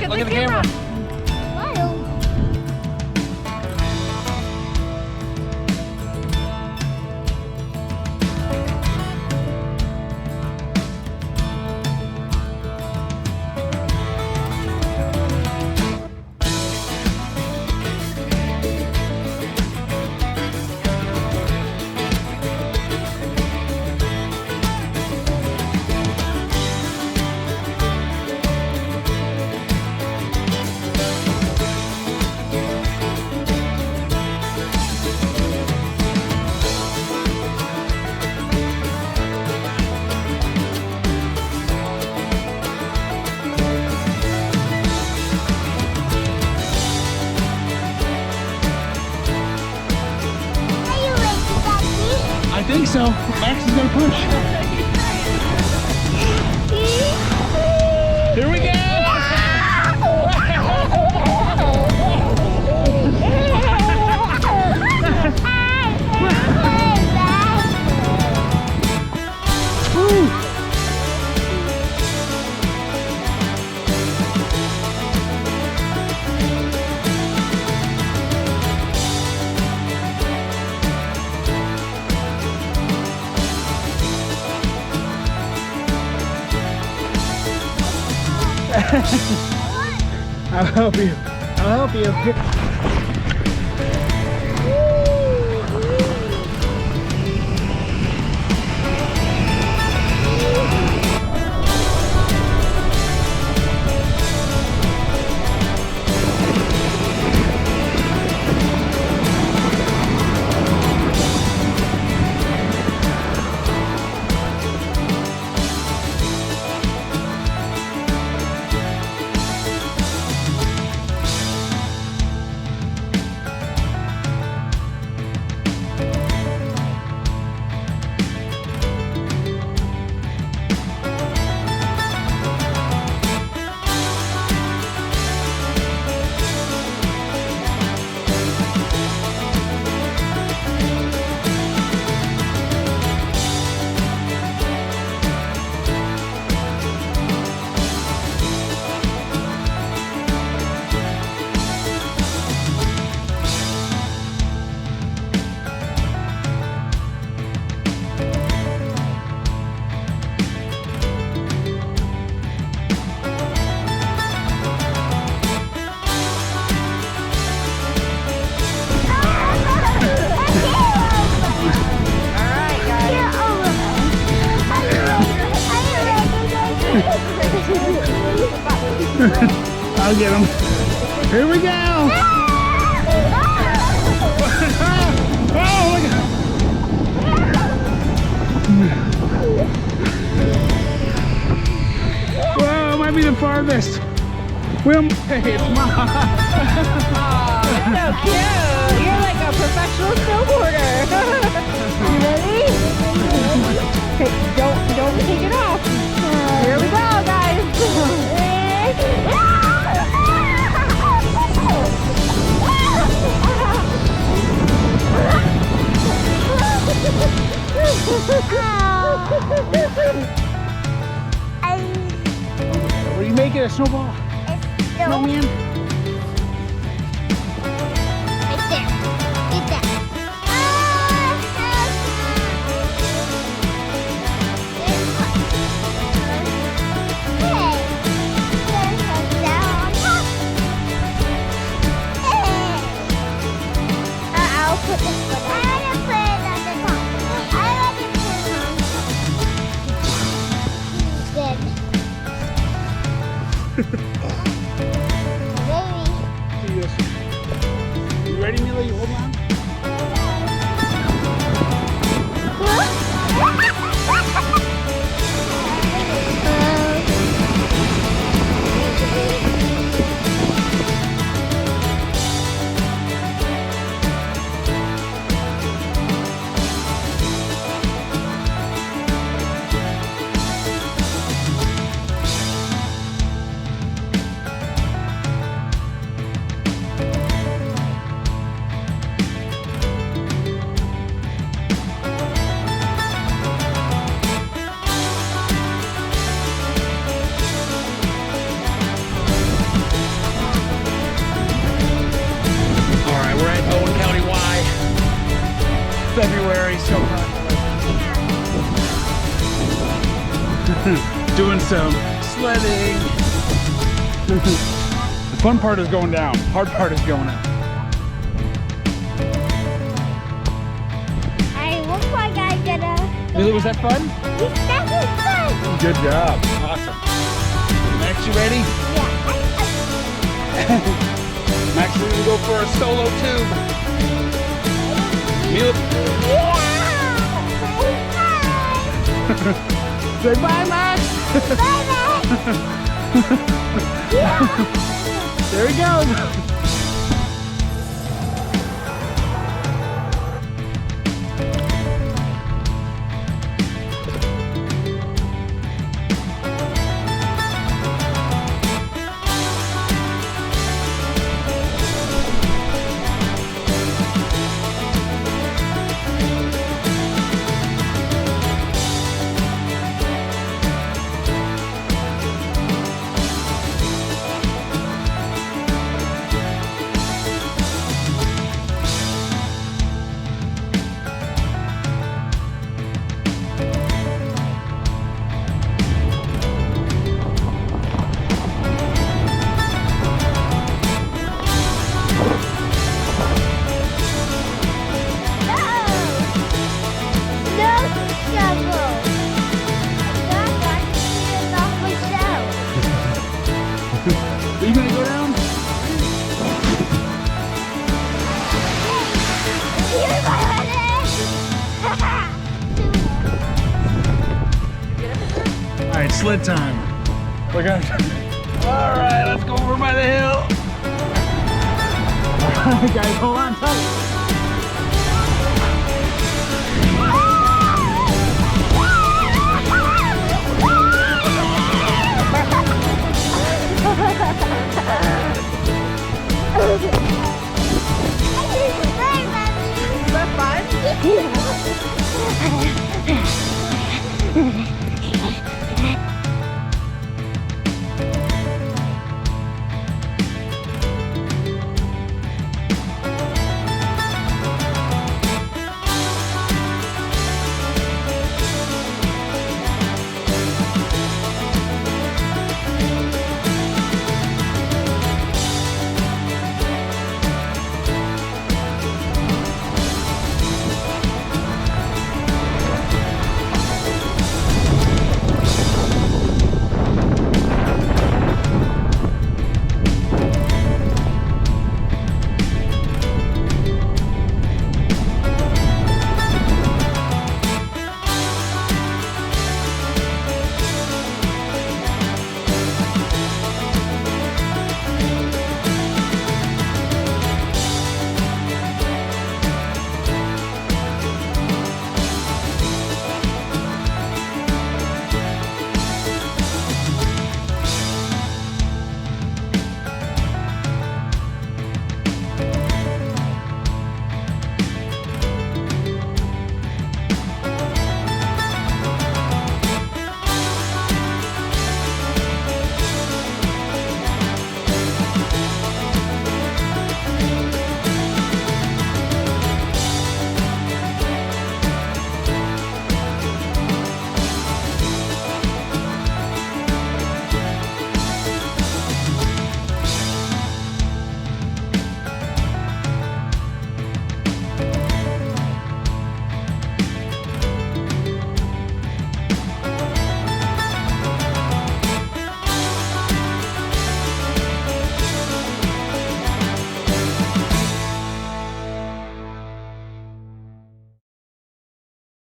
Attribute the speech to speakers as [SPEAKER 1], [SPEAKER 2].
[SPEAKER 1] Look at the camera.
[SPEAKER 2] Smile. Are you ready, Daddy?
[SPEAKER 1] I think so. Max is gonna push. Here we go. Woo. I'll help you. I'll help you. I'll get him. Here we go. Oh, look at Whoa, it might be the farthest. Hey, it's Mom.
[SPEAKER 3] So cute. You're like a professional snowboarder. You ready? Okay, don't take it off. Here we go, guys.
[SPEAKER 1] What do you make it? A snowball? Snowman?
[SPEAKER 2] Right there. Get that. I'll put this one. I'm gonna put it at the top. I like it too, Baby.
[SPEAKER 1] See this. You ready, Mila? You hold on. doing some sledding. The fun part is going down. Hard part is going up.
[SPEAKER 2] I look like I gotta.
[SPEAKER 1] Lily, was that fun?
[SPEAKER 2] That was fun.
[SPEAKER 1] Good job. Awesome. Max, you ready?
[SPEAKER 2] Yeah.
[SPEAKER 1] Max, we're gonna go for a solo tube. Mila,
[SPEAKER 2] Yeah.
[SPEAKER 1] say bye, Max. There he goes. Are you gonna go down? All right, sled time. Look out. All right, let's go over by the hill. All right, guys, hold on tight.
[SPEAKER 3] Is that fun?
[SPEAKER 2] Yeah.